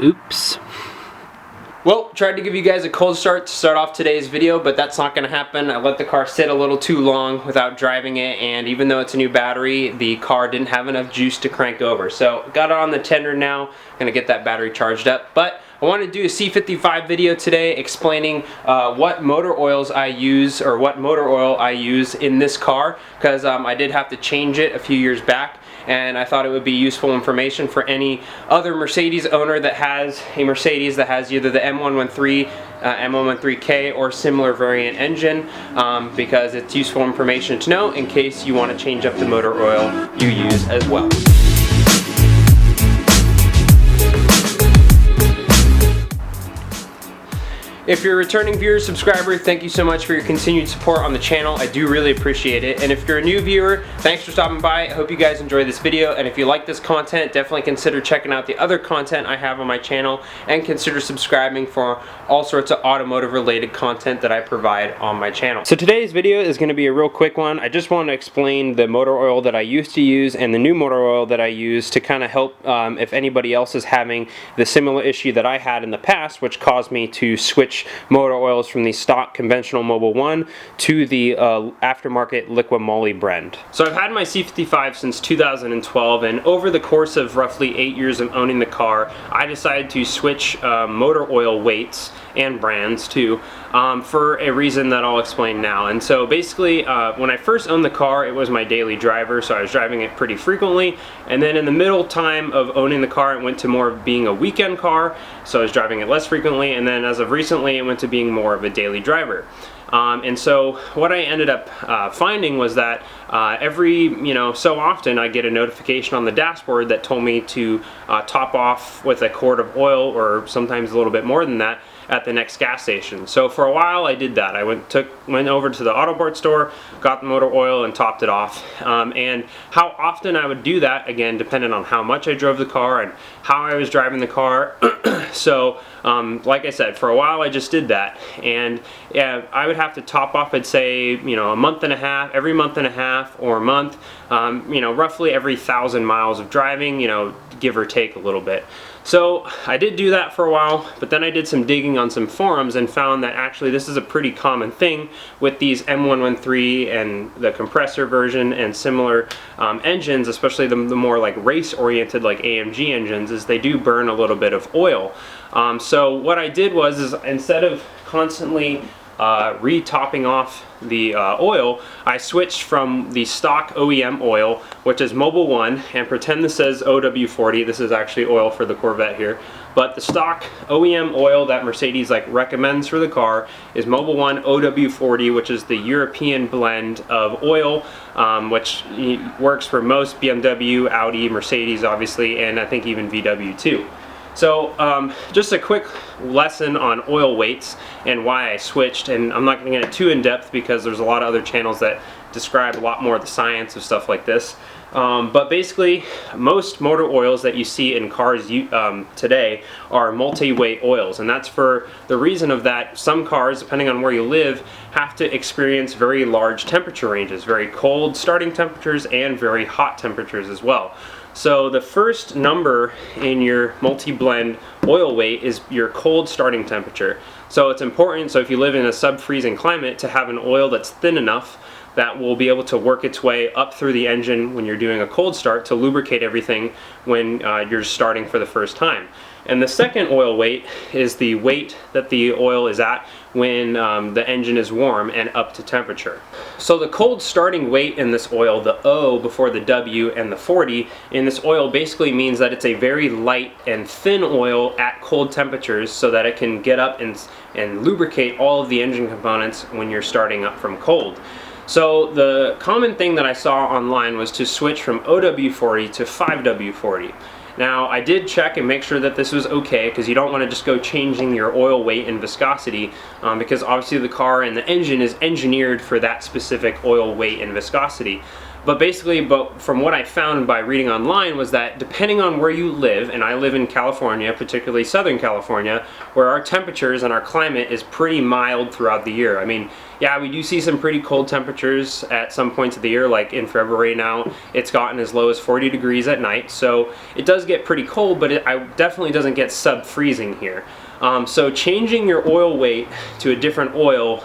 Oops. Well, tried to give you guys a cold start to start off today's video, but that's not going to happen. I let the car sit a little too long without driving it, and even though it's a new battery, the car didn't have enough juice to crank over. So got it on the tender now, going to get that battery charged up. But I want to do a C55 video today explaining what motor oils I use, or what motor oil I use in this car, because I did have to change it a few years back. And I thought it would be useful information for any other Mercedes owner that has a Mercedes that has either the M113, M113K or similar variant engine, because it's useful information to know in case you want to change up the motor oil you use as well. If you're a returning viewer, subscriber, thank you so much for your continued support on the channel. I do really appreciate it. And if you're a new viewer, thanks for stopping by. I hope you guys enjoy this video. And if you like this content, definitely consider checking out the other content I have on my channel, and consider subscribing for all sorts of automotive related content that I provide on my channel. So today's video is going to be a real quick one. I just want to explain the motor oil that I used to use and the new motor oil that I use to kind of help if anybody else is having the similar issue that I had in the past, which caused me to switch motor oils from the stock conventional Mobil1 to the aftermarket Liqui Moly blend. So I've had my C55 since 2012, and over the course of roughly 8 years of owning the car, I decided to switch motor oil weights and brands too, for a reason that I'll explain now. And so basically, when I first owned the car, it was my daily driver, so I was driving it pretty frequently. And then in the middle time of owning the car, it went to more of being a weekend car, so I was driving it less frequently. And then as of recently, it went to being more of a daily driver. And so what I ended up finding was that every so often I get a notification on the dashboard that told me to top off with a quart of oil, or sometimes a little bit more than that, at the next gas station. So for a while I did that. I went over to the auto parts store, got the motor oil, and topped it off. And how often I would do that, again, depended on how much I drove the car and how I was driving the car. So like I said, for a while I just did that, and yeah, I would have to top off, I'd say, a month and a half, every month and a half or a month, roughly every 1,000 miles of driving, give or take a little bit. So I did do that for a while, but then I did some digging on some forums and found that actually this is a pretty common thing with these M113 and the compressor version and similar engines, especially the more like race oriented like AMG engines, is they do burn a little bit of oil. So what I did was instead of constantly re-topping off the oil, I switched from the stock OEM oil, which is Mobil1, and pretend this says OW40. This is actually oil for the Corvette here, but the stock OEM oil that Mercedes recommends for the car is Mobil1 OW40, which is the European blend of oil, which works for most BMW, Audi, Mercedes obviously, and I think even VW too. So just a quick lesson on oil weights and why I switched, and I'm not going to get too in depth because there's a lot of other channels that describe a lot more of the science of stuff like this. But basically, most motor oils that you see in cars today are multi-weight oils, and that's for the reason of that some cars, depending on where you live, have to experience very large temperature ranges, very cold starting temperatures and very hot temperatures as well. So the first number in your multi-blend oil weight is your cold starting temperature. So it's important, so if you live in a sub-freezing climate, to have an oil that's thin enough that will be able to work its way up through the engine when you're doing a cold start to lubricate everything when you're starting for the first time. And the second oil weight is the weight that the oil is at when the engine is warm and up to temperature. So the cold starting weight in this oil, the O before the W and the 40 in this oil, basically means that it's a very light and thin oil at cold temperatures, so that it can get up and lubricate all of the engine components when you're starting up from cold. So the common thing that I saw online was to switch from OW40 to 5W40. Now I did check and make sure that this was okay, because you don't want to just go changing your oil weight and viscosity, because obviously the car and the engine is engineered for that specific oil weight and viscosity. But basically, from what I found by reading online was that depending on where you live, and I live in California, particularly Southern California, where our temperatures and our climate is pretty mild throughout the year. I mean, yeah, we do see some pretty cold temperatures at some points of the year, like in February now, it's gotten as low as 40 degrees at night, so it does get pretty cold, but it definitely doesn't get sub-freezing here. So changing your oil weight to a different oil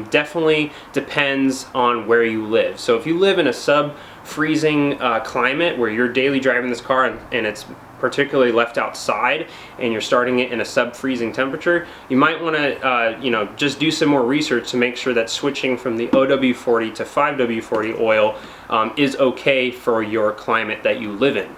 definitely depends on where you live. So if you live in a sub-freezing climate where you're daily driving this car and it's particularly left outside and you're starting it in a sub-freezing temperature, you might want to just do some more research to make sure that switching from the OW40 to 5W40 oil is okay for your climate that you live in.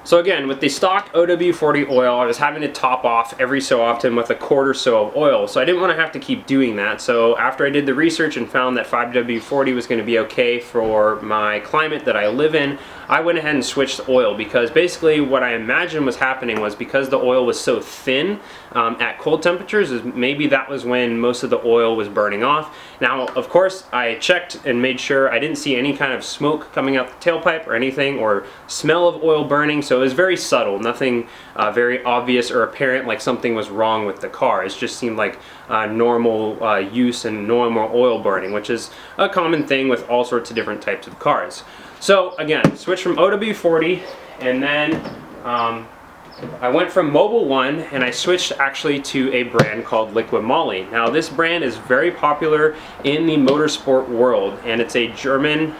So again, with the stock OW40 oil, I was having to top off every so often with a quart or so of oil, so I didn't want to have to keep doing that. So after I did the research and found that 5W40 was going to be okay for my climate that I live in, I went ahead and switched to oil, because basically what I imagined was happening was because the oil was so thin at cold temperatures, maybe that was when most of the oil was burning off. Now, of course, I checked and made sure I didn't see any kind of smoke coming out the tailpipe or anything, or smell of oil burning, so it was very subtle, nothing very obvious or apparent like something was wrong with the car. It just seemed like normal use and normal oil burning, which is a common thing with all sorts of different types of cars. So again, switch from OW40, and then I went from Mobil1 and I switched actually to a brand called Liqui Moly. Now this brand is very popular in the motorsport world, and it's a German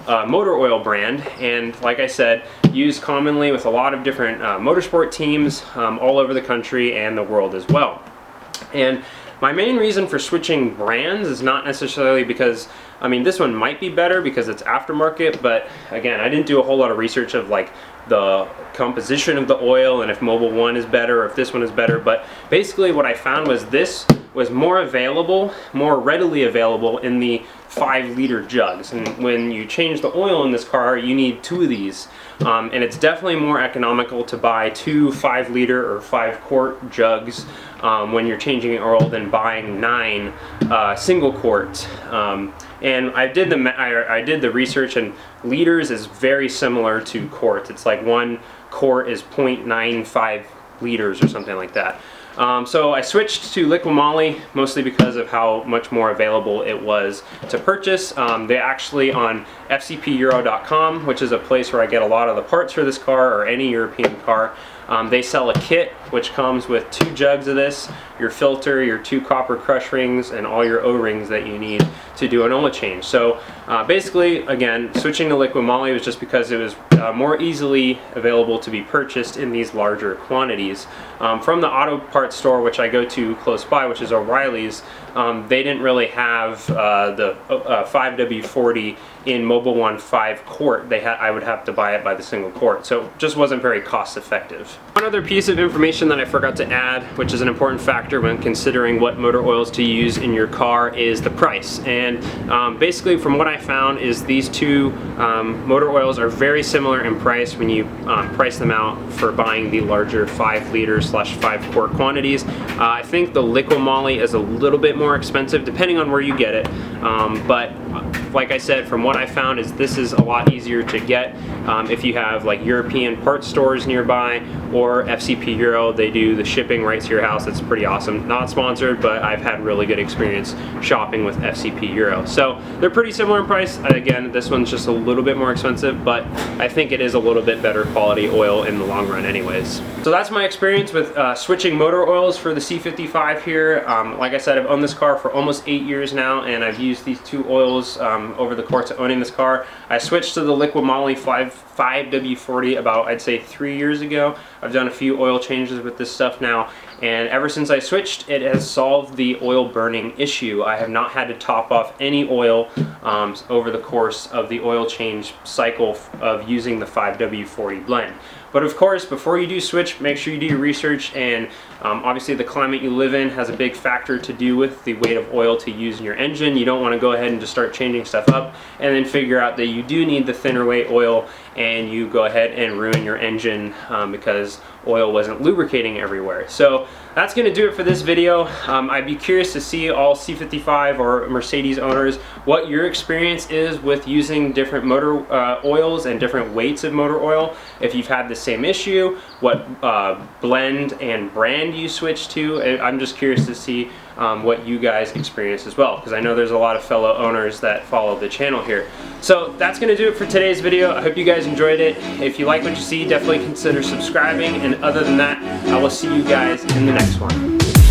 motor oil brand, and like I said, used commonly with a lot of different motorsport teams all over the country and the world as well. And my main reason for switching brands is not necessarily because, I mean, this one might be better because it's aftermarket, but again, I didn't do a whole lot of research of like the composition of the oil and if Mobil1 is better or if this one is better. But basically what I found was this was more readily available in the 5-liter jugs, and when you change the oil in this car you need 2 of these, and it's definitely more economical to buy 2 5-liter or 5-quart jugs when you're changing oil than buying 9 single quarts. And I did the research, and liters is very similar to quarts. It's like 1 quart is 0.95 liters or something like that. So I switched to Liqui Moly mostly because of how much more available it was to purchase. They actually, on fcpeuro.com, which is a place where I get a lot of the parts for this car or any European car, they sell a kit which comes with 2 jugs of this, your filter, your 2 copper crush rings, and all your O-rings that you need to do an oil change. So basically, again, switching to Liqui Moly was just because it was more easily available to be purchased in these larger quantities. From the auto parts store, which I go to close by, which is O'Reilly's, they didn't really have the 5W40 in Mobil1 5-quart. I would have to buy it by the single quart, so it just wasn't very cost effective. One other piece of information that I forgot to add, which is an important factor when considering what motor oils to use in your car, is the price. And basically from what I found is these 2 motor oils are very similar in price when you price them out for buying the larger 5-liter / 5-quart quantities. I think the Liqui Moly is a little bit more expensive depending on where you get it, but like I said, from what I found is this is a lot easier to get if you have like European parts stores nearby, or FC Euro. They do the shipping right to your house. It's pretty awesome. Not sponsored, but I've had really good experience shopping with FC Euro. So they're pretty similar in price. Again, this one's just a little bit more expensive, but I think it is a little bit better quality oil in the long run anyways. So that's my experience with switching motor oils for the C55 here. Like I said, I've owned this car for almost 8 years now, and I've used these 2 oils over the course of owning this car. I switched to the Liqui Moly 5W40 about, I'd say, 3 years ago. I've done a few oil changes with this stuff now, and ever since I switched, it has solved the oil burning issue. I have not had to top off any oil over the course of the oil change cycle of using the 5W40 blend. But of course, before you do switch, make sure you do your research, and obviously the climate you live in has a big factor to do with the weight of oil to use in your engine. You don't want to go ahead and just start changing stuff up and then figure out that you do need the thinner weight oil, and you go ahead and ruin your engine because oil wasn't lubricating everywhere. So that's going to do it for this video. I'd be curious to see, all C55 or Mercedes owners, what your experience is with using different motor oils and different weights of motor oil. If you've had the same issue, what blend and brand you switch to. I'm just curious to see what you guys experience as well, because I know there's a lot of fellow owners that follow the channel here. So that's going to do it for today's video. I hope you guys enjoyed it. If you like what you see, definitely consider subscribing, and other than that, I will see you guys in the next one.